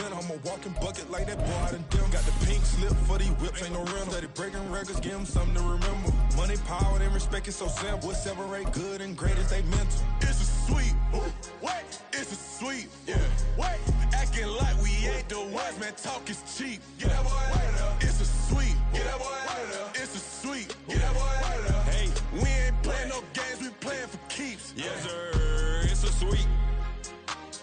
win. I'm a walking bucket like that boy out in them. Got the pink slip for these whips, ain't no rim. Steady breaking records, give them something to remember. Money, power, and respect is so simple. Separate good and great as they mental. It's a sweet, what? It's a sweet, yeah. What? Acting like we ain't the ones, man. Talk is cheap. Get that boy out of there. It's a sweet. Get that boy out of there. It's a sweet. Get that boy out of there. Hey, we ain't playing no games, we playing for keeps. Yes, sir. It's a sweet.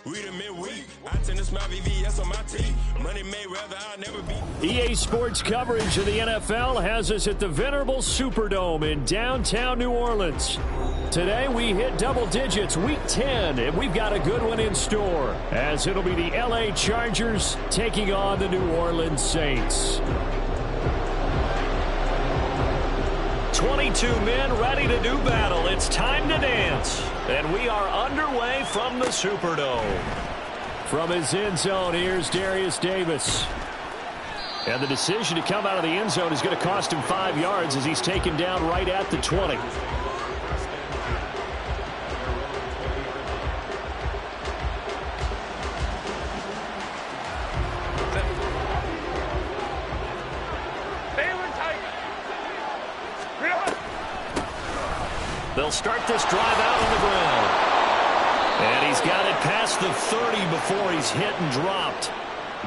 We the midweek. I tend to smile VVS on my team. Money made rather I'll never be. EA Sports coverage of the NFL has us at the venerable Superdome in downtown New Orleans. Today we hit double digits, week 10, and we've got a good one in store, as it'll be the LA Chargers taking on the New Orleans Saints. 22 men ready to do battle. It's time to dance. And we are underway from the Superdome. From his end zone, here's Darius Davis. And the decision to come out of the end zone is going to cost him 5 yards as he's taken down right at the 20. They'll start this drive out on the ground. And he's got it past the 30 before he's hit and dropped.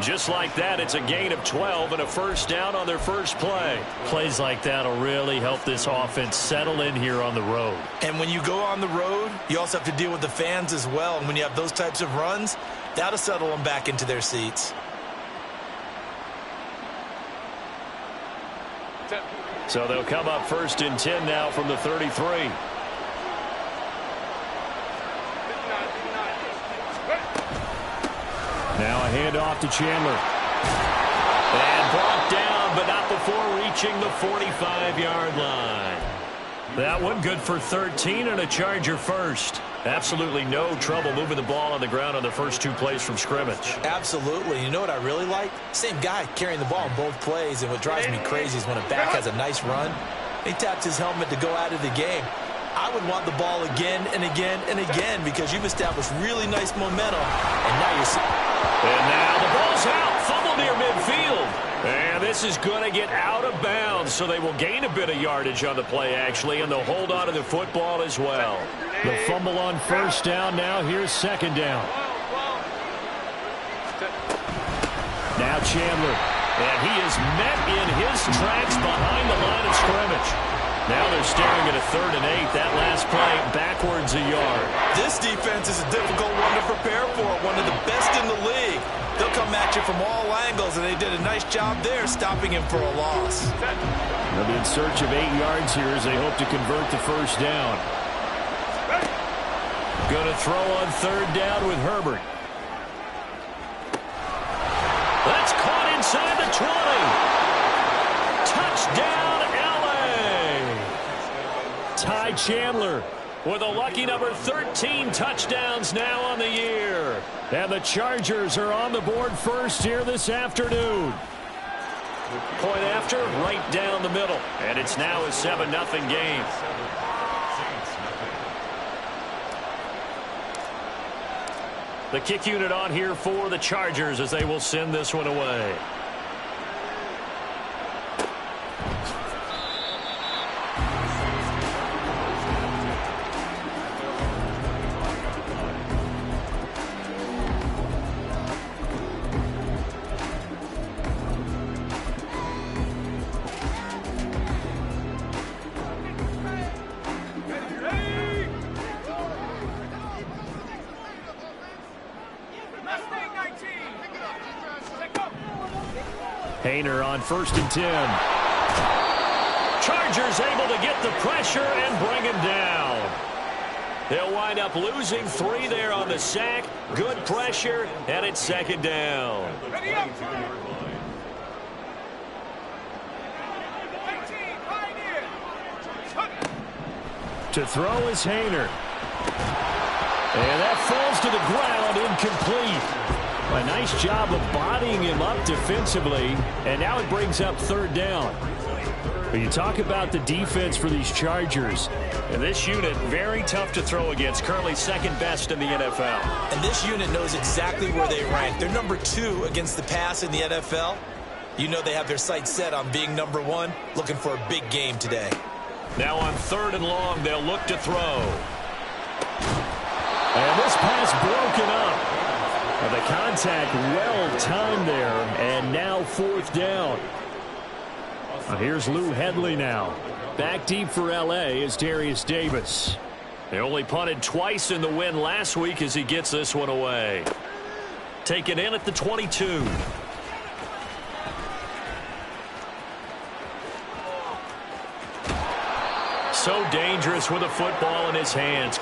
Just like that, it's a gain of 12 and a first down on their first play. Plays like that will really help this offense settle in here on the road. And when you go on the road, you also have to deal with the fans as well. And when you have those types of runs, that'll settle them back into their seats. So they'll come up first and 10 now from the 33. Now a handoff to Chandler. And brought down, but not before reaching the 45-yard line. That one good for 13 and a Charger first. Absolutely no trouble moving the ball on the ground on the first 2 plays from scrimmage. Absolutely. You know what I really like? Same guy carrying the ball in both plays, and what drives me crazy is when a back has a nice run, he taps his helmet to go out of the game. I would want the ball again and again and again because you've established really nice momentum, and now you're... And now the ball's out. Fumble near midfield. And this is going to get out of bounds, so they will gain a bit of yardage on the play, actually, and they'll hold on to the football as well. The fumble on first down. Now here's second down. Now Chandler. And he is met in his tracks behind the line of scrimmage. Now they're staring at a 3rd and 8. That last play backwards a yard. This defense is a difficult one to prepare for. One of the best in the league. They'll come at you from all angles, and they did a nice job there stopping him for a loss. They'll be in search of 8 yards here as they hope to convert the first down. Going to throw on 3rd down with Herbert. That's caught inside the 20. Touchdown, Ty Chandler with a lucky number 13 touchdowns now on the year. And the Chargers are on the board first here this afternoon. Point after, right down the middle. And it's now a 7-0 game. The kick unit on here for the Chargers as they will send this one away. Hayner on 1st and 10. Chargers able to get the pressure and bring him down. They'll wind up losing 3 there on the sack. Good pressure, and it's 2nd down. To throw is Hayner. And that falls to the ground, incomplete. A nice job of bodying him up defensively, and now it brings up 3rd down. But you talk about the defense for these Chargers. And this unit, very tough to throw against, currently second best in the NFL. And this unit knows exactly where they rank. They're number 2 against the pass in the NFL. You know they have their sights set on being number 1, looking for a big game today. Now on 3rd and long, they'll look to throw. And this pass broken up. And the contact well timed there, and now 4th down. Here's Lou Hedley now. Back deep for L.A. is Darius Davis. They only punted twice in the win last week as he gets this one away. Taken in at the 22. So dangerous with a football in his hands.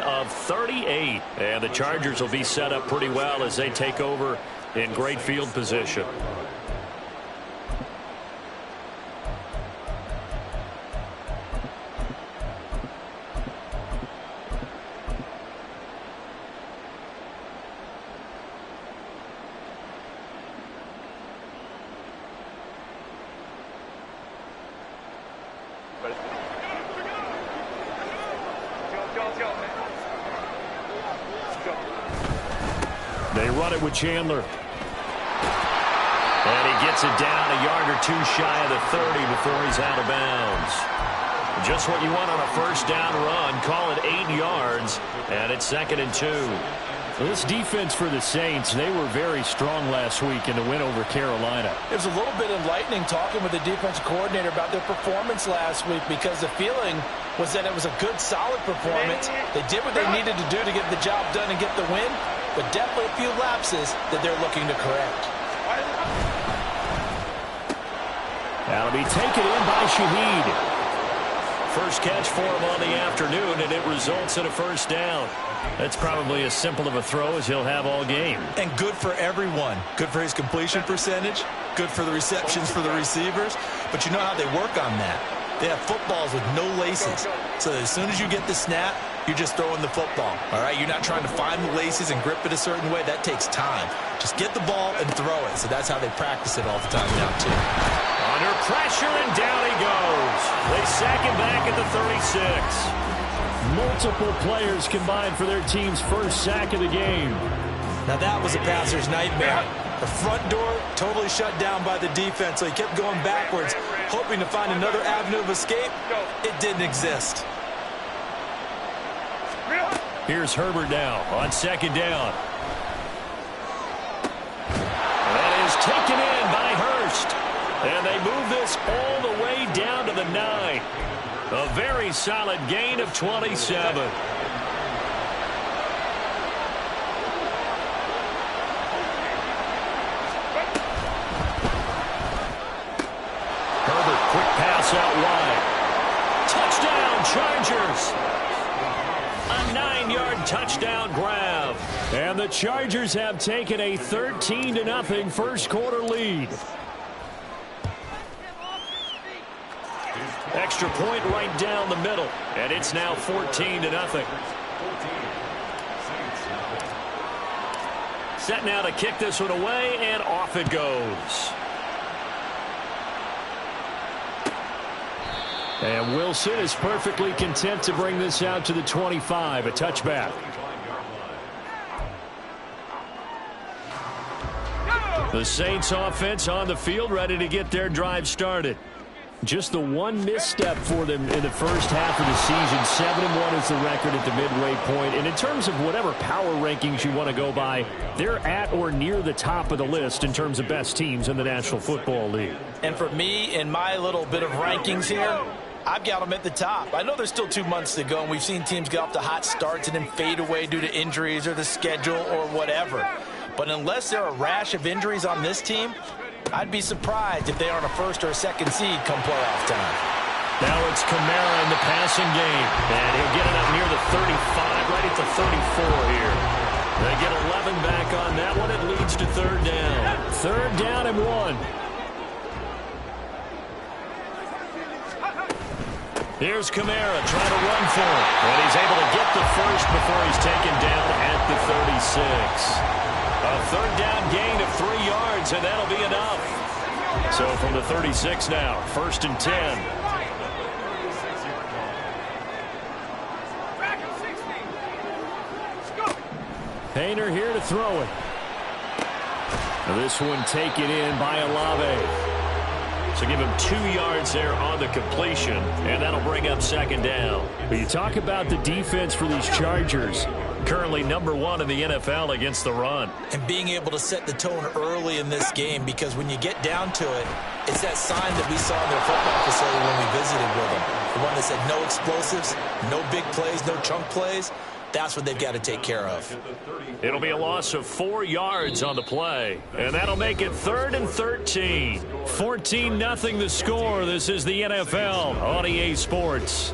Of 38, and the Chargers will be set up pretty well as they take over in great field position. They run it with Chandler. And he gets it down a yard or two shy of the 30 before he's out of bounds. Just what you want on a first down run. Call it 8 yards, and it's 2nd and 2. This defense for the Saints, they were very strong last week in the win over Carolina. It was a little bit enlightening talking with the defensive coordinator about their performance last week, because the feeling was that it was a good, solid performance. They did what they needed to do to get the job done and get the win, but definitely a few lapses that they're looking to correct. That'll be taken in by Shaheed. First catch for him on the afternoon, and it results in a first down. That's probably as simple of a throw as he'll have all game. And good for everyone. Good for his completion percentage. Good for the receptions for the receivers. But you know how they work on that. They have footballs with no laces. So that as soon as you get the snap, you're just throwing the football. All right? You're not trying to find the laces and grip it a certain way. That takes time. Just get the ball and throw it. So that's how they practice it all the time now, too. Under pressure, and down he goes. They sack him back at the 36. Multiple players combined for their team's first sack of the game. Now that was a passer's nightmare. The front door totally shut down by the defense, so he kept going backwards, hoping to find another avenue of escape. It didn't exist. Here's Herbert now on 2nd down. That is taken in by Hurst. And they move this all the way down to the 9. A very solid gain of 27. Herbert, quick pass out wide. Touchdown, Chargers. A 9-yard touchdown grab. And the Chargers have taken a 13-0 first quarter lead. Extra point right down the middle, and it's now 14-0. Set now to kick this one away, and off it goes. And Wilson is perfectly content to bring this out to the 25, a touchback. The Saints offense on the field, ready to get their drive started. Just the one misstep for them in the first half of the season. 7-1 is the record at the midway point. And in terms of whatever power rankings you want to go by, they're at or near the top of the list in terms of best teams in the National Football League. And for me, in my little bit of rankings here, I've got them at the top. I know there's still 2 months to go, and we've seen teams get off to hot starts and then fade away due to injuries or the schedule or whatever. But unless there are a rash of injuries on this team, I'd be surprised if they aren't a first or a second seed come playoff time. Now it's Kamara in the passing game. And he'll get it up near the 35, right at the 34 here. They get 11 back on that one. It leads to third down. Third down and 1. Here's Kamara trying to run for it. And he's able to get the first before he's taken down at the 36. A third down gain of 3 yards, and that'll be enough. So from the 36 now, 1st and 10. Painter here to throw it. This one taken in by Olave. So give him 2 yards there on the completion, and that'll bring up second down. But you talk about the defense for these Chargers. Currently number 1 in the NFL against the run. And being able to set the tone early in this game, because when you get down to it, it's that sign that we saw in their football facility when we visited with them. The one that said no explosives, no big plays, no chunk plays. That's what they've got to take care of. It'll be a loss of 4 yards on the play, and that'll make it 3rd and 13. 14-0 the score. This is the NFL on EA Sports.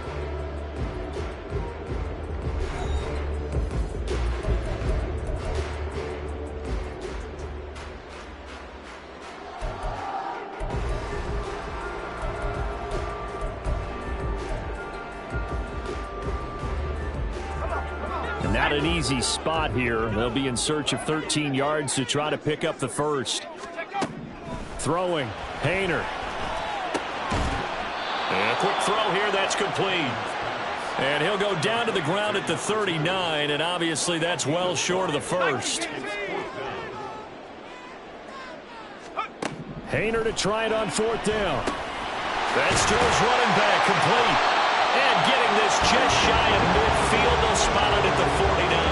Not an easy spot here. They'll be in search of 13 yards to try to pick up the first. Throwing. Painter. And a quick throw here. That's complete. And he'll go down to the ground at the 39, and obviously that's well short of the first. Painter to try it on 4th down. That's to his running back. Complete. And getting this just shy of midfield, they'll spot it at the 49.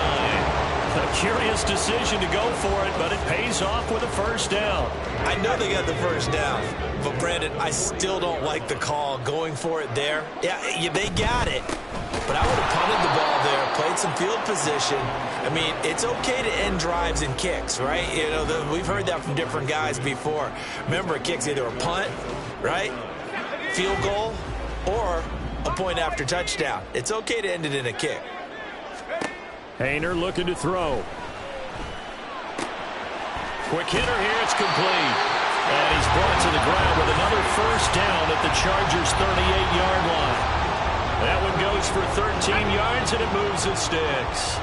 A curious decision to go for it, but it pays off with a first down. I know they got the first down, but Brandon, I still don't like the call going for it there. Yeah, they got it, but I would have punted the ball there, played some field position. I mean, it's okay to end drives and kicks, right? You know, we've heard that from different guys before. Remember, a kick's either a punt, right, field goal, or a point after touchdown. It's okay to end it in a kick. Painter looking to throw. Quick hitter here. It's complete. And he's brought to the ground with another first down at the Chargers' 38-yard line. That one goes for 13 yards, and it moves the sticks.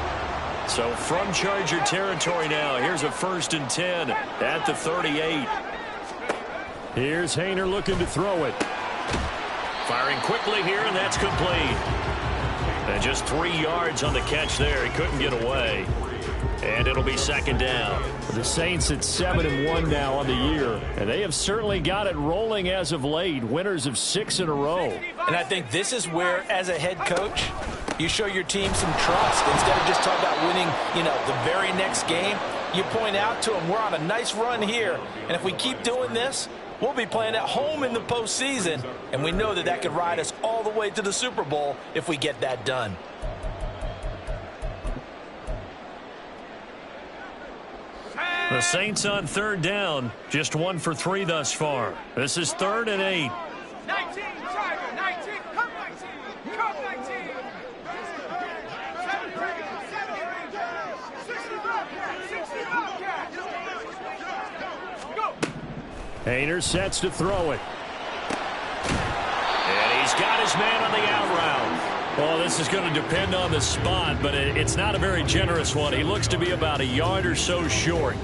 So from Charger territory now, here's a 1st and 10 at the 38. Here's Haener looking to throw it. Firing quickly here, and that's complete. And just 3 yards on the catch there. He couldn't get away. And it'll be second down. The Saints at 7-1 now on the year. And they have certainly got it rolling as of late. Winners of 6 in a row. And I think this is where, as a head coach, you show your team some trust. Instead of just talking about winning, the very next game, you point out to them, we're on a nice run here. And if we keep doing this, we'll be playing at home in the postseason, and we know that could ride us all the way to the Super Bowl if we get that done. The Saints on 3rd down, just 1 for 3 thus far. This is 3rd and 8. 19, Tiger, 19, come 19, come 19. 60 Go. Haener sets to throw it. And he's got his man on the out route. Well, this is going to depend on the spot, but it's not a very generous one. He looks to be about a yard or so short.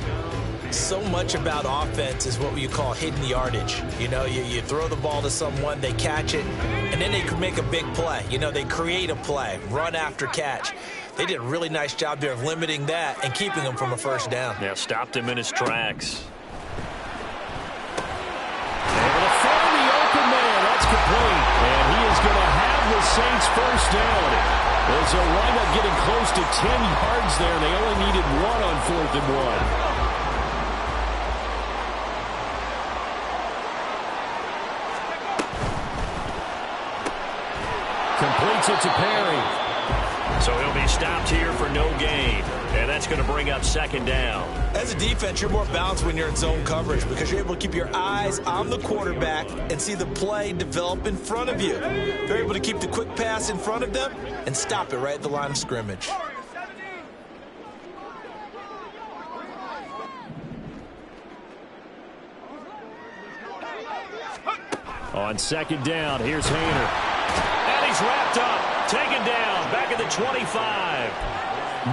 So much about offense is what you call hidden yardage. You throw the ball to someone, they catch it, and then they can make a big play. They create a play, run after catch. They did a really nice job there of limiting that and keeping him from a first down. Yeah, stopped him in his tracks. Able to find the open man. That's complete. And he is going to have the Saints first down. As they'll wind up getting close to 10 yards there. They only needed 1 on 4th and 1. Completes it to Perry. So he'll be stopped here for no gain. And that's going to bring up second down. As a defense, you're more balanced when you're in zone coverage because you're able to keep your eyes on the quarterback and see the play develop in front of you. You're able to keep the quick pass in front of them and stop it right at the line of scrimmage. On second down, here's Hayner. And he's wrapped up, taken down, back at the 25.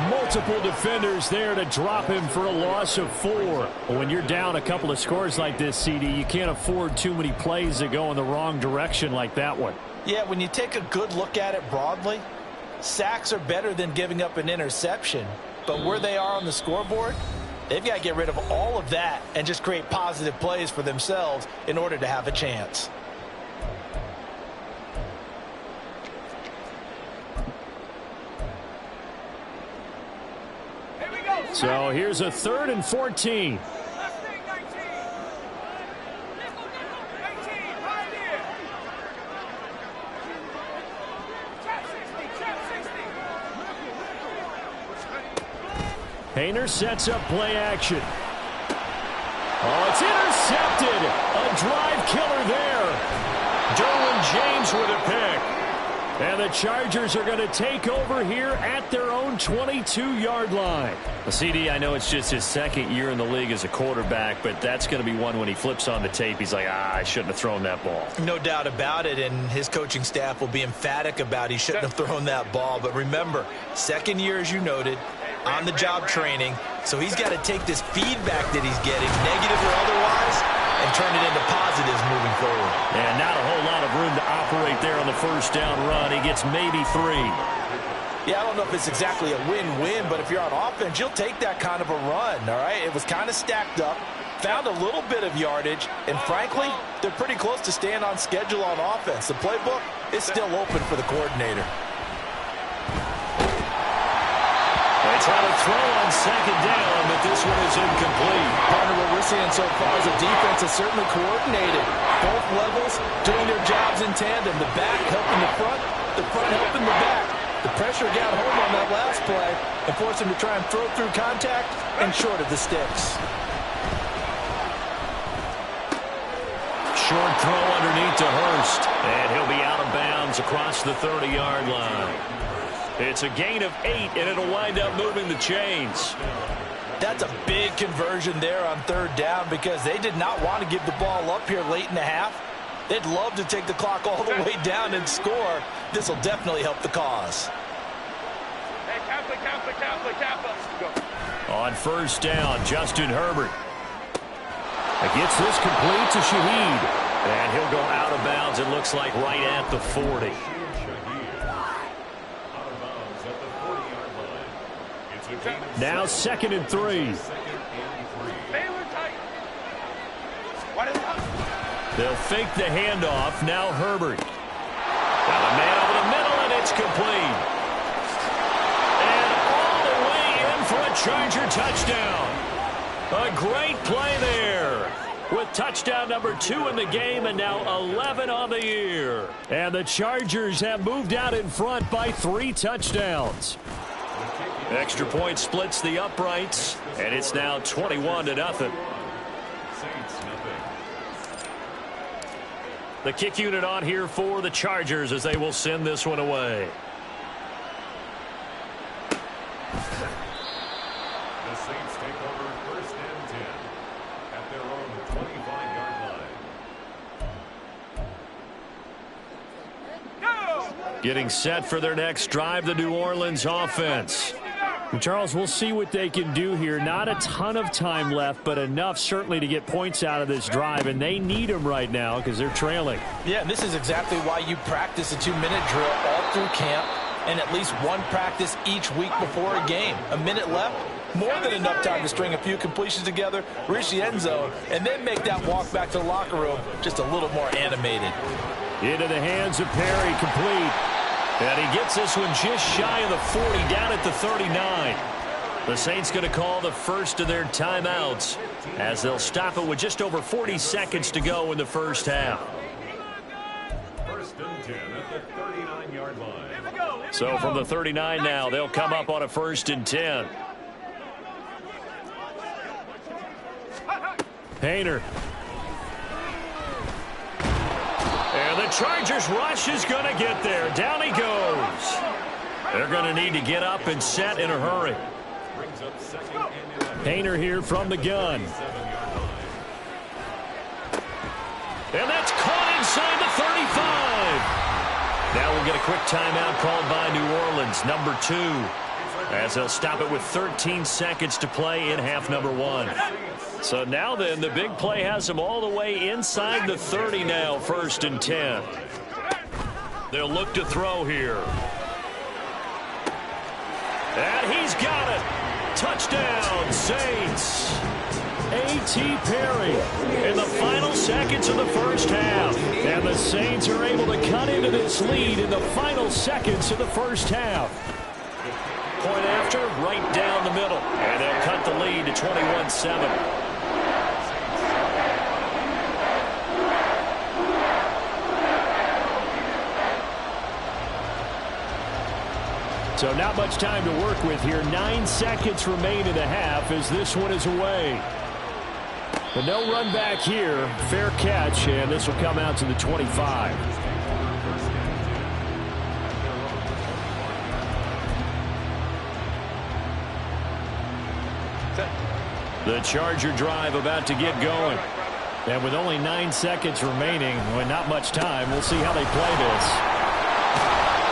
Multiple defenders there to drop him for a loss of 4. When you're down a couple of scores like this, CD, you can't afford too many plays that go in the wrong direction like that one. Yeah, when you take a good look at it broadly, sacks are better than giving up an interception. But where they are on the scoreboard, they've got to get rid of all of that and just create positive plays for themselves in order to have a chance. So here's a 3rd and 14. Hayner sets up play action. Oh, it's intercepted. A drive killer there. Derwin James with a pick. And the Chargers are going to take over here at their own 22-yard line. Well, CD, I know it's just his second year in the league as a quarterback, but that's going to be one when he flips on the tape. He's like, I shouldn't have thrown that ball. No doubt about it, and his coaching staff will be emphatic about he shouldn't have thrown that ball. But remember, second year, as you noted, on-the-job training, so he's got to take this feedback that he's getting, negative or otherwise, and turn it into positives moving forward. And not a whole lot of room to operate there on the first down run. He gets maybe 3. Yeah, I don't know if it's exactly a win-win, but if you're on offense, you'll take that kind of a run, all right? It was kind of stacked up, found a little bit of yardage, and frankly, they're pretty close to staying on schedule on offense. The playbook is still open for the coordinator. They try to throw on second down, but this one is incomplete. Partner, what we're seeing so far is the defense is certainly coordinated. Both levels doing their jobs in tandem. The back helping the front helping the back. The pressure got home on that last play and forced him to try and throw through contact and short of the sticks. Short throw underneath to Hurst, and he'll be out of bounds across the 30-yard line. It's a gain of 8, and it'll wind up moving the chains. That's a big conversion there on 3rd down because they did not want to give the ball up here late in the half. They'd love to take the clock all the way down and score. This will definitely help the cause. Hey, Kappa. On first down, Justin Herbert. Gets this complete to Shaheed. And he'll go out of bounds, it looks like, right at the 40. Now 2nd and 3. They'll fake the handoff. Now Herbert. Got a man over the middle, and it's complete. And all the way in for a Charger touchdown. A great play there. With touchdown number 2 in the game and now 11 on the year. And the Chargers have moved out in front by 3 touchdowns. Extra point splits the uprights, and it's now 21-0. The kick unit on here for the Chargers as they will send this one away. The Saints take over 1st and 10 at their own 25-yard line. Getting set for their next drive, the New Orleans offense. And Charles, we'll see what they can do here. Not a ton of time left, but enough certainly to get points out of this drive, and they need them right now because they're trailing. Yeah, and this is exactly why you practice a 2-minute drill all through camp and at least one practice each week before a game. A minute left, more than enough time to string a few completions together, reach the end zone, and then make that walk back to the locker room just a little more animated. Into the hands of Perry, complete. And he gets this one just shy of the 40, down at the 39. The Saints going to call the first of their timeouts as they'll stop it with just over 40 seconds to go in the first half. First and 10 at the 39-yard line. So from the 39 now, they'll come up on a 1st and 10. Hayner. And the Chargers rush is going to get there. Down he goes. They're going to need to get up and set in a hurry. Hayner here from the gun. And that's caught inside the 35. Now we'll get a quick timeout called by New Orleans, number 2, as they'll stop it with 13 seconds to play in half number 1. So now then, the big play has them all the way inside the 30 now, 1st and 10. They'll look to throw here. And he's got it. Touchdown, Saints. A.T. Perry in the final seconds of the first half. And the Saints are able to cut into this lead in the final seconds of the first half. Point after, right down the middle. And they'll cut the lead to 21-7. So not much time to work with here. 9 seconds remain in the half as this one is away. But no run back here. Fair catch, and this will come out to the 25. The Charger drive about to get going. And with only 9 seconds remaining, with not much time, we'll see how they play this.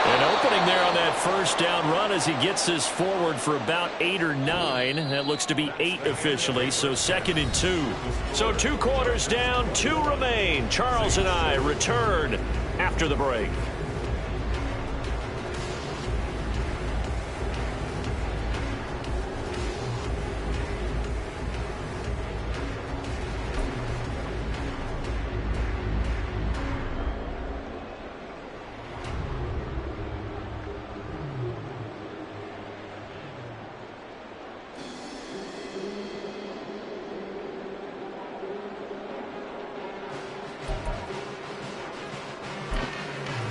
An opening there on that first down run as he gets this forward for about 8 or 9. That looks to be 8 officially, so 2nd and 2. So 2 quarters down, 2 remain. Charles and I return after the break.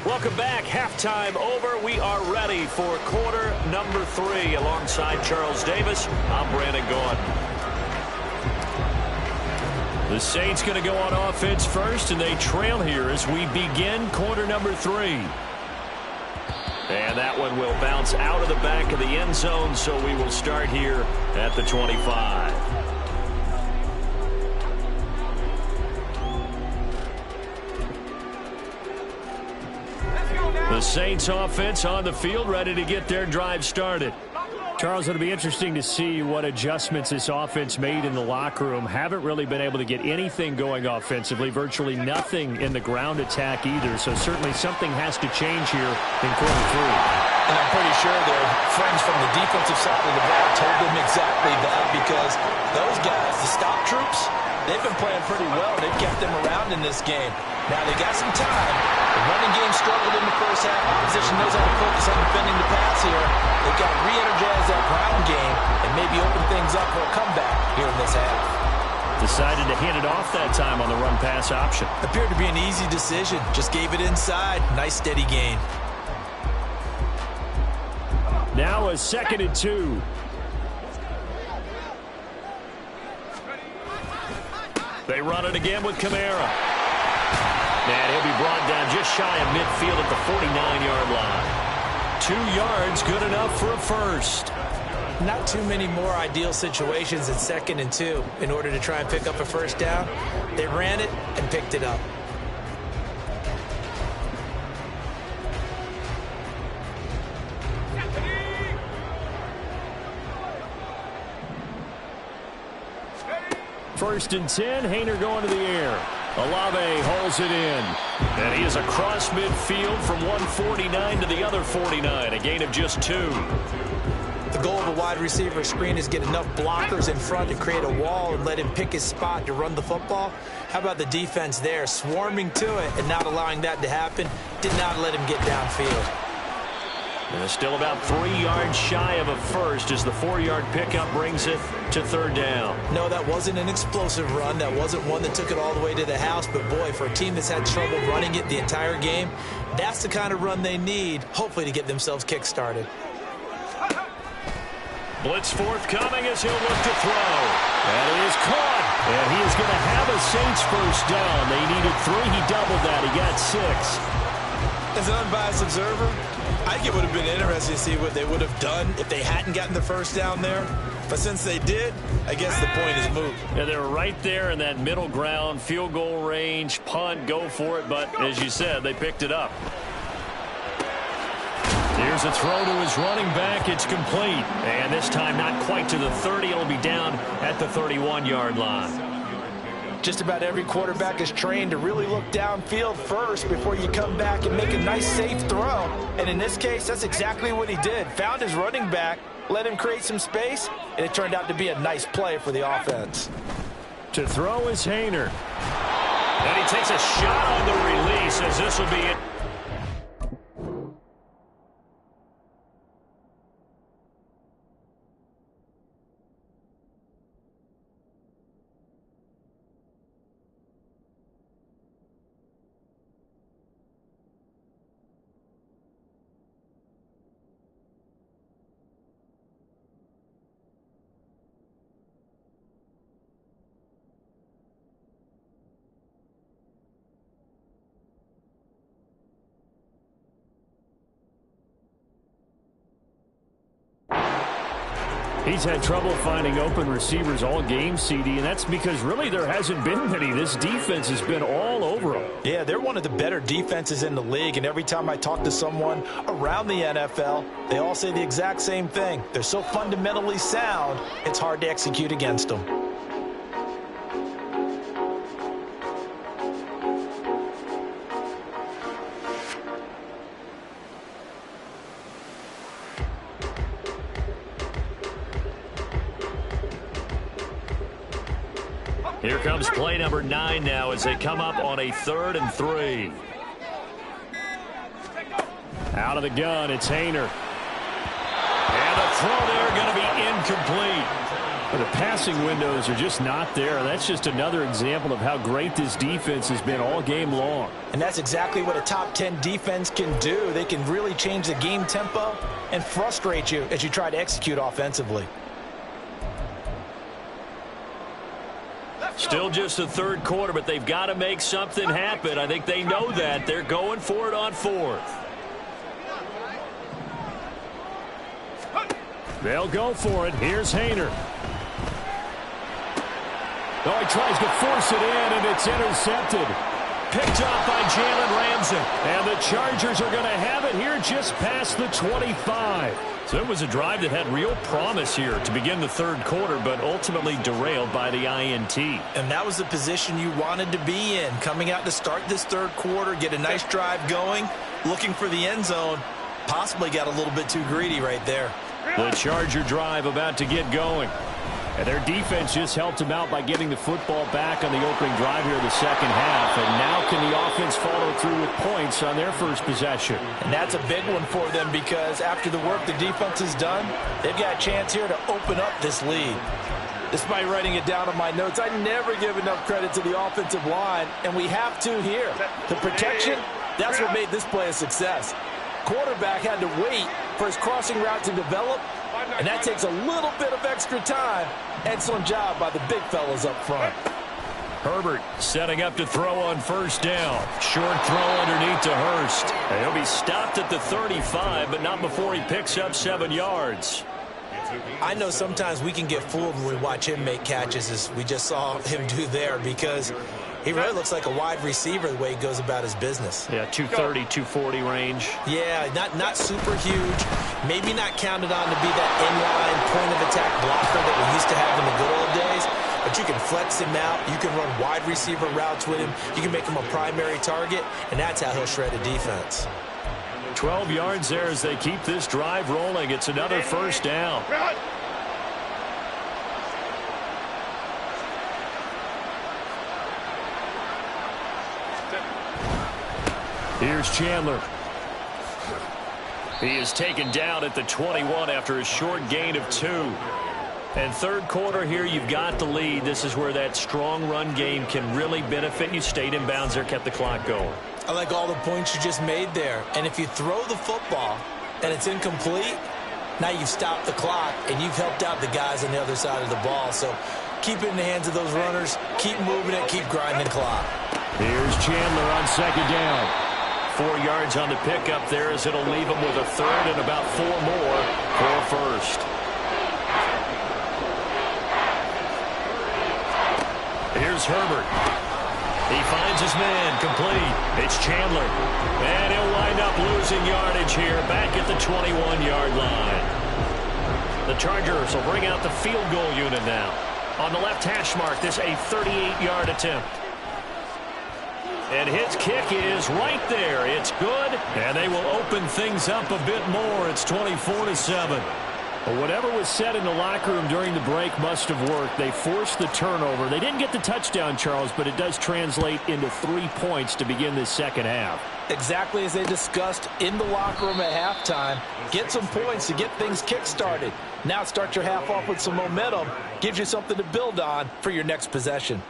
Welcome back. Halftime over. We are ready for quarter number 3. Alongside Charles Davis, I'm Brandon Gaudin. The Saints going to go on offense first, and they trail here as we begin quarter number 3. And that one will bounce out of the back of the end zone, so we will start here at the 25. The Saints offense on the field, ready to get their drive started. Charles, it'll be interesting to see what adjustments this offense made in the locker room. Haven't really been able to get anything going offensively, virtually nothing in the ground attack either. So certainly something has to change here in quarter 3. And I'm pretty sure their friends from the defensive side of the ball told them exactly that, because those guys, the stop troops, they've been playing pretty well. They've kept them around in this game. Now they got some time. The running game struggled in the first half. Opposition knows how to focus on defending the pass here. They've got to re-energize that ground game and maybe open things up for a comeback here in this half. Decided to hand it off that time on the run-pass option. Appeared to be an easy decision. Just gave it inside. Nice steady gain. Now a 2nd and 2. They run it again with Kamara. And he'll be brought down just shy of midfield at the 49-yard line. 2 yards, good enough for a first. Not too many more ideal situations in 2nd and 2 in order to try and pick up a first down. They ran it and picked it up. First and 10, Hayner going to the air. Olave holds it in. And he is across midfield from 149 to the other 49, a gain of just 2. The goal of a wide receiver screen is get enough blockers in front to create a wall and let him pick his spot to run the football. How about the defense there, swarming to it and not allowing that to happen? Did not let him get downfield. And it's still about 3 yards shy of a first as the 4-yard pickup brings it to third down. No, that wasn't an explosive run. That wasn't one that took it all the way to the house. But, boy, for a team that's had trouble running it the entire game, that's the kind of run they need, hopefully, to get themselves kick-started. Blitz forthcoming as he'll look to throw. And it is caught. And he is going to have a Saints first down. They needed 3. He doubled that. He got 6. As an unbiased observer, I think it would have been interesting to see what they would have done if they hadn't gotten the first down there. But since they did, I guess the point is moot. Yeah, they were right there in that middle ground, field goal range, punt, go for it. But as you said, they picked it up. Here's a throw to his running back. It's complete. And this time not quite to the 30. It'll be down at the 31-yard line. Just about every quarterback is trained to really look downfield first before you come back and make a nice, safe throw. And in this case, that's exactly what he did. Found his running back, let him create some space, and it turned out to be a nice play for the offense. To throw is Haener. And he takes a shot on the release as this will be it. He's had trouble finding open receivers all game, CD, and that's because really there hasn't been many. This defense has been all over them. Yeah, they're one of the better defenses in the league, and every time I talk to someone around the NFL, they all say the exact same thing. They're so fundamentally sound, it's hard to execute against them. Here comes play number 9 now as they come up on a 3rd and 3. Out of the gun, it's Haener. And the throw there going to be incomplete. The passing windows are just not there. That's just another example of how great this defense has been all game long. And that's exactly what a top 10 defense can do. They can really change the game tempo and frustrate you as you try to execute offensively. Still just the 3rd quarter, but they've got to make something happen. I think they know that. They're going for it on 4th. They'll go for it. Here's Haener. Oh, he tries to force it in, and it's intercepted. Picked off by Jalen Ramsey. And the Chargers are going to have it here just past the 25. So it was a drive that had real promise here to begin the 3rd quarter, but ultimately derailed by the INT. And that was the position you wanted to be in, coming out to start this 3rd quarter, get a nice drive going, looking for the end zone. Possibly got a little bit too greedy right there. The Charger drive about to get going. And their defense just helped them out by getting the football back on the opening drive here in the 2nd half. And now can the offense follow through with points on their first possession? And that's a big one for them because after the work the defense has done, they've got a chance here to open up this lead. Despite writing it down on my notes, I never give enough credit to the offensive line, and we have to here. The protection, that's what made this play a success. Quarterback had to wait for his crossing route to develop, and that takes a little bit of extra time. Excellent job by the big fellas up front. Herbert setting up to throw on 1st down. Short throw underneath to Hurst. And he'll be stopped at the 35, but not before he picks up 7 yards. I know sometimes we can get fooled when we watch him make catches, as we just saw him do there, because he really looks like a wide receiver the way he goes about his business. Yeah, 230, 240 range. Yeah, not super huge. Maybe not counted on to be that inline point-of-attack blocker that we used to have in the good old days. But you can flex him out. You can run wide receiver routes with him. You can make him a primary target, and that's how he'll shred a defense. 12 yards there as they keep this drive rolling. It's another 1st down. Here's Chandler. He is taken down at the 21 after a short gain of 2. And third quarter here, you've got the lead. This is where that strong run game can really benefit you. Stayed in bounds there, kept the clock going. I like all the points you just made there. And if you throw the football and it's incomplete, now you've stopped the clock and you've helped out the guys on the other side of the ball. So keep it in the hands of those runners. Keep moving it. Keep grinding the clock. Here's Chandler on second down. 4 yards on the pickup there as it'll leave him with a third and about 4 more for a first. Here's Herbert. He finds his man, complete. It's Chandler. And he'll wind up losing yardage here back at the 21-yard line. The Chargers will bring out the field goal unit now. On the left hash mark, this a 38-yard attempt. And his kick is right there. It's good, and they will open things up a bit more. It's 24-7. Whatever was said in the locker room during the break must have worked. They forced the turnover. They didn't get the touchdown, Charles, but it does translate into 3 points to begin this second half. Exactly as they discussed in the locker room at halftime. Get some points to get things kick-started. Now start your half off with some momentum. Gives you something to build on for your next possession.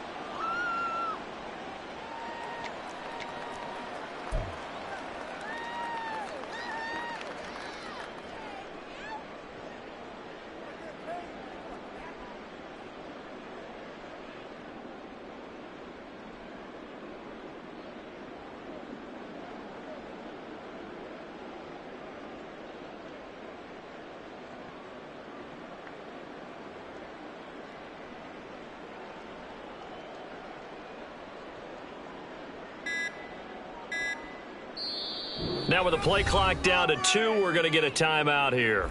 Now with the play clock down to 2, we're going to get a timeout here.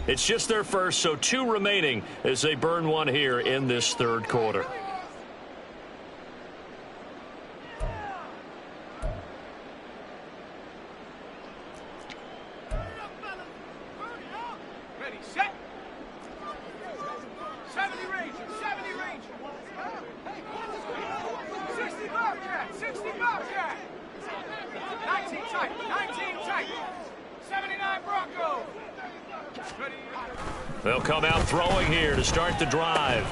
It's just their first, so 2 remaining as they burn one here in this third quarter. Ready, set. 70 Ranger, 70 Ranger. 60 Bobcat, 60 Bobcat. 19 tight, 19 tight. 79 Bronco. Ready. They'll come out throwing here to start the drive.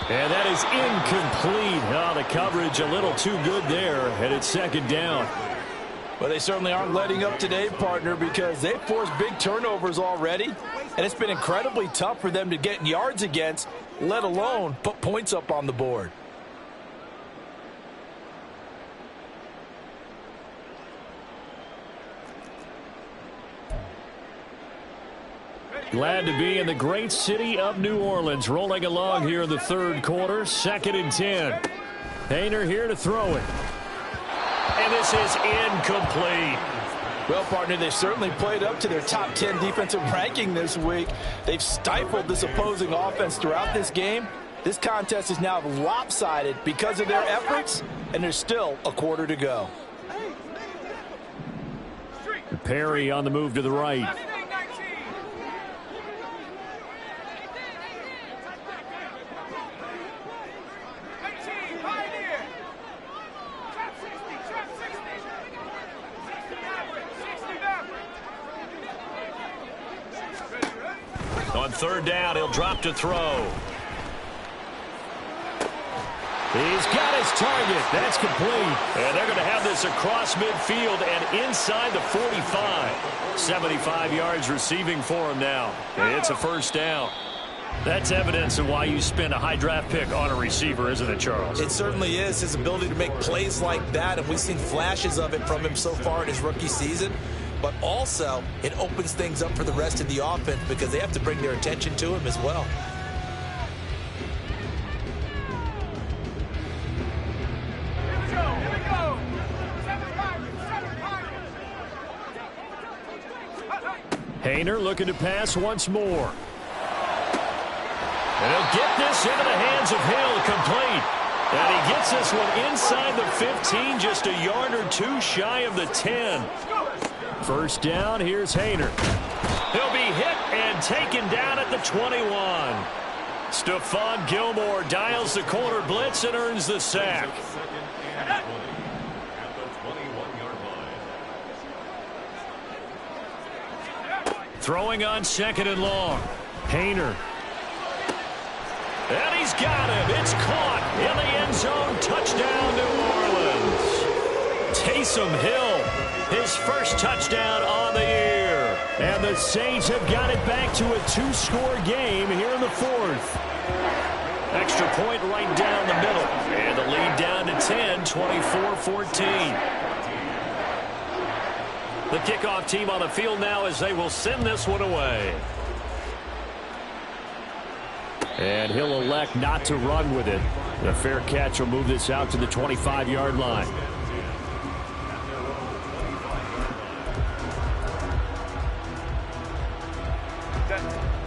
And that is incomplete. Oh, the coverage a little too good there, and it's second down. Well, they certainly aren't letting up today, partner, because they've forced big turnovers already, and it's been incredibly tough for them to get yards against, let alone put points up on the board. Glad to be in the great city of New Orleans, rolling along here in the third quarter, 2nd and 10. Hayner here to throw it. And this is incomplete. Well, partner, they've certainly played up to their top 10 defensive ranking this week. They've stifled this opposing offense throughout this game. This contest is now lopsided because of their efforts, and there's still a quarter to go. Perry on the move to the right. On third down, he'll drop to throw. He's got his target. That's complete. And they're going to have this across midfield and inside the 45. 75 yards receiving for him now. It's a first down. That's evidence of why you spend a high draft pick on a receiver, isn't it, Charles? It certainly is. His ability to make plays like that, and we've seen flashes of it from him so far in his rookie season. But also, it opens things up for the rest of the offense because they have to bring their attention to him as well. Here we go. 7 Hayner looking to pass once more. And he'll get this into the hands of Hill, complete. And he gets this one inside the 15, just a yard or 2 shy of the 10. First down, here's Hayner. He'll be hit and taken down at the 21. Stephon Gilmore dials the corner blitz and earns the sack. At the 21-yard line. Throwing on 2nd and long. Hayner. And he's got him. It's caught in the end zone. Touchdown, New Orleans. Taysom Hill, his first touchdown on the year. And the Saints have got it back to a 2-score game here in the 4th. Extra point right down the middle. And the lead down to 10, 24-14. The kickoff team on the field now as they will send this one away. And he'll elect not to run with it. The fair catch will move this out to the 25-yard line.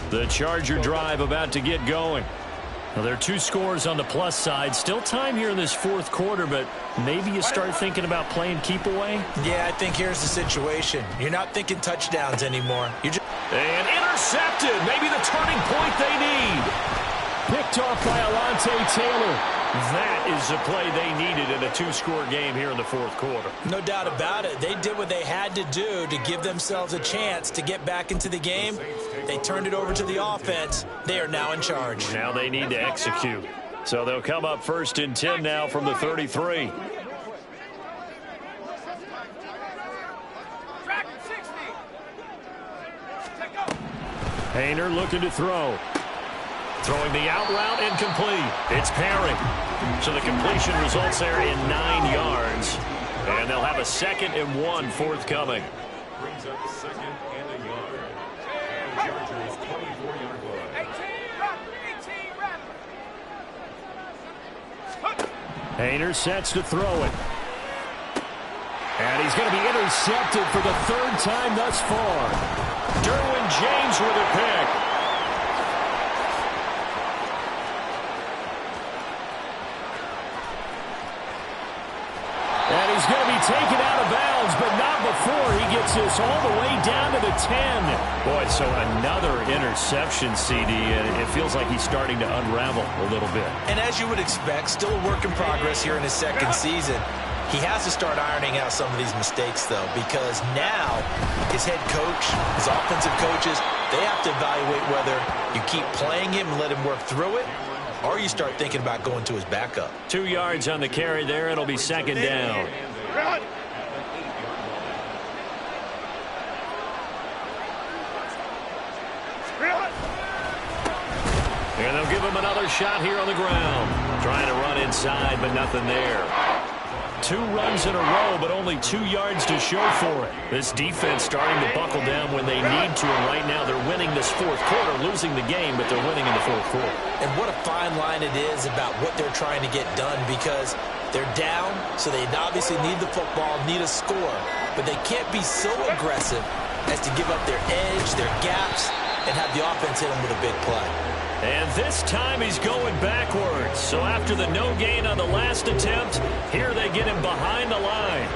The Charger drive about to get going. Now, there are 2 scores on the plus side. Still time here in this 4th quarter, but maybe you start thinking about playing keep away? Yeah, I think here's the situation. You're not thinking touchdowns anymore. You're just... And intercepted. Maybe the turning point they need. Picked off by Alontae Taylor. That is the play they needed in a 2-score game here in the 4th quarter. No doubt about it. They did what they had to do to give themselves a chance to get back into the game. They turned it over to the offense. They are now in charge. Now they need to execute. So they'll come up 1st and 10 now from the 33. Hayner looking to throw. Throwing the out route incomplete. It's Perry. So the completion results there in 9 yards. And they'll have a 2nd and 1 forthcoming. Brings up 2nd and a yard. Chargers 24-yard line. Hayner sets to throw it. And he's going to be intercepted for the 3rd time thus far. Derwin James with a pick. And he's going to be taken out of bounds, but not before he gets this all the way down to the 10. Boy, so another interception, CD, and it feels like he's starting to unravel a little bit. And as you would expect, still a work in progress here in his 2nd season. He has to start ironing out some of these mistakes, though, because now his head coach, his offensive coaches, they have to evaluate whether you keep playing him and let him work through it, or you start thinking about going to his backup. 2 yards on the carry there. It'll be 2nd down. And they'll give him another shot here on the ground. Trying to run inside, but nothing there. 2 runs in a row, but only 2 yards to show for it. This defense starting to buckle down when they need to, and right now they're winning this 4th quarter, losing the game, but they're winning in the 4th quarter. And what a fine line it is about what they're trying to get done, because they're down, so they obviously need the football, need a score, but they can't be so aggressive as to give up their edge, their gaps, and have the offense hit them with a big play. And this time he's going backwards. So after the no gain on the last attempt, here they get him behind the line.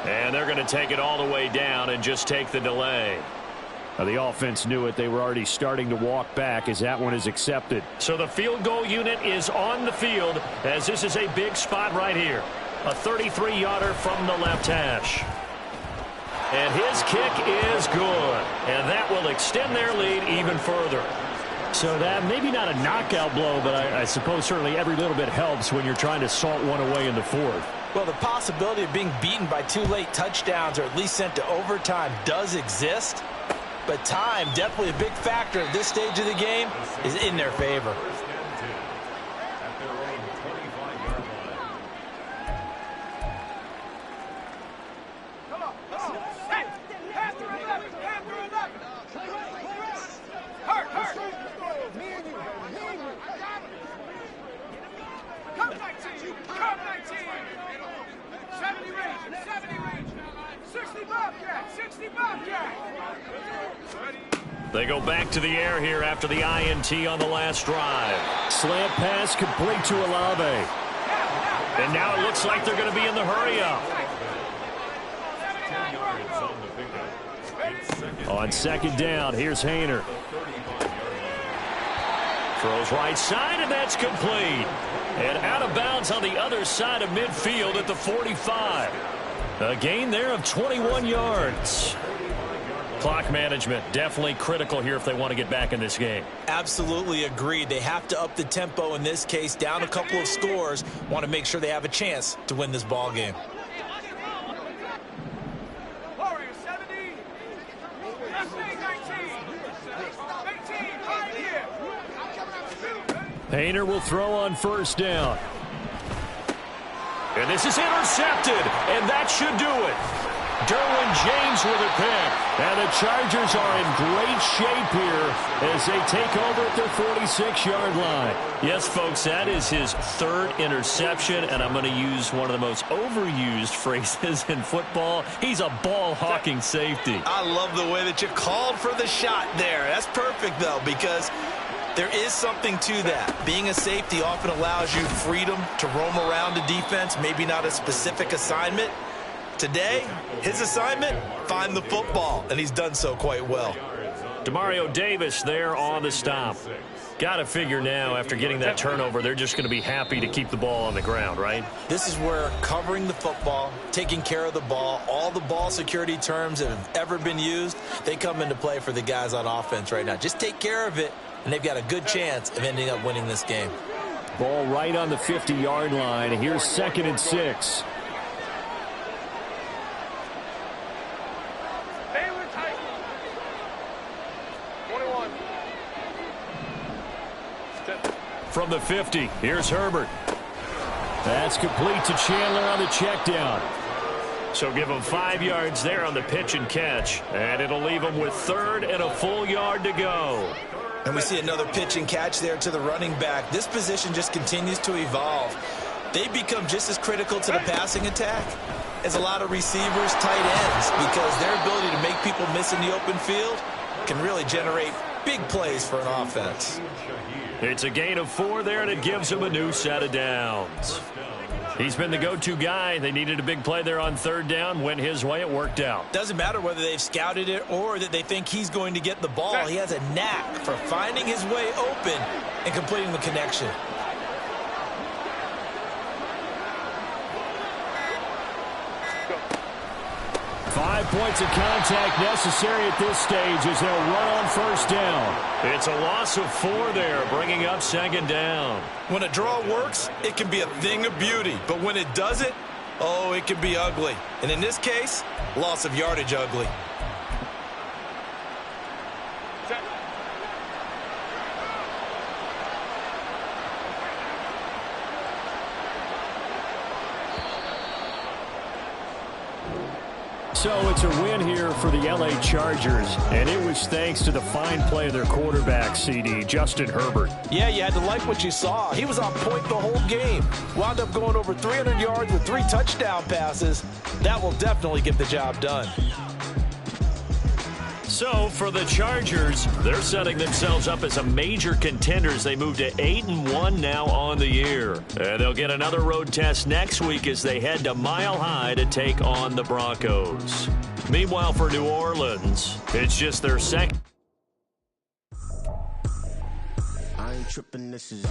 And they're going to take it all the way down and just take the delay. Now, the offense knew it. They were already starting to walk back as that one is accepted. So the field goal unit is on the field as this is a big spot right here. A 33-yarder from the left hash. And his kick is good. And that will extend their lead even further. So that maybe not a knockout blow, but I suppose certainly every little bit helps when you're trying to salt one away in the 4th. Well, the possibility of being beaten by 2 late touchdowns or at least sent to overtime does exist. But time, definitely a big factor at this stage of the game, is in their favor. At their own 25-yard line. Come on. Hey, pass through 11. Pass through 11. Hurt. Me and you. Come 19. Come 19. 70 range. 60 Bobcat. 60 Bobcat. They go back to the air here after the INT on the last drive. Slant pass complete to Olave. And now it looks like they're going to be in the hurry-up. on the pickup. It's second. On second down, here's Hayner. Throws right side, and that's complete. And out of bounds on the other side of midfield at the 45. A gain there of 21 yards. Clock management definitely critical here if they want to get back in this game. Absolutely agreed. They have to up the tempo in this case, down a couple of scores. Want to make sure they have a chance to win this ball game. Warriors 70. 19. Right here. Hayner will throw on first down. And this is intercepted, and that should do it. Derwin James with a pick. And the Chargers are in great shape here as they take over at their 46-yard line. Yes, folks, that is his third interception, and I'm going to use one of the most overused phrases in football. He's a ball-hawking safety. I love the way that you called for the shot there. That's perfect, though, because there is something to that. Being a safety often allows you freedom to roam around the defense, maybe not a specific assignment. Today, his assignment, find the football, and he's done so quite well. Demario Davis there on the stop. Got to figure now, after getting that turnover, they're just going to be happy to keep the ball on the ground, right? This is where covering the football, taking care of the ball, all the ball security terms that have ever been used, they come into play for the guys on offense right now. Just take care of it, and they've got a good chance of ending up winning this game. Ball right on the 50-yard line. Here's 2nd and 6. From the 50, here's Herbert. That's complete to Chandler on the check down. So give him 5 yards there on the pitch and catch. And it'll leave him with 3rd and a full yard to go. And we see another pitch and catch there to the running back. This position just continues to evolve. They become just as critical to the passing attack as a lot of receivers, tight ends, because their ability to make people miss in the open field can really generate big plays for an offense. It's a gain of 4 there, and it gives him a new set of downs. He's been the go-to guy. They needed a big play there on 3rd down. Went his way. It worked out. Doesn't matter whether they've scouted it or that they think he's going to get the ball. He has a knack for finding his way open and completing the connection. Five points of contact necessary at this stage as they'll run on first down. It's a loss of 4 there, bringing up 2nd down. When a draw works, it can be a thing of beauty. But when it doesn't, oh, it can be ugly. And in this case, loss of yardage ugly. So it's a win here for the LA Chargers, and it was thanks to the fine play of their quarterback, CD, Justin Herbert. Yeah, you had to like what you saw. He was on point the whole game. Wound up going over 300 yards with 3 touchdown passes. That will definitely get the job done. So for the Chargers, they're setting themselves up as a major contender as they move to 8-1 now on the year. And they'll get another road test next week as they head to Mile High to take on the Broncos. Meanwhile, for New Orleans, it's just their second. I ain't tripping, this is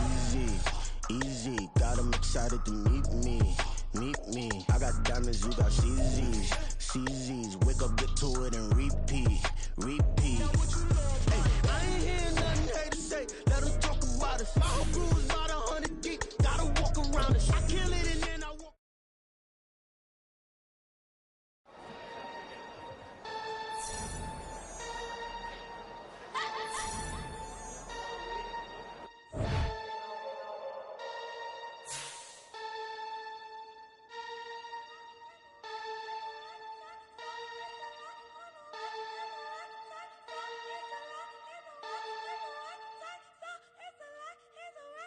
easy. Got them excited to meet me. I got diamonds, you got CZs. Wake up, get to it, and repeat. Hey, I ain't hear nothing haters say. Let them talk about us. Our crew is about 100 deep. Gotta walk around us.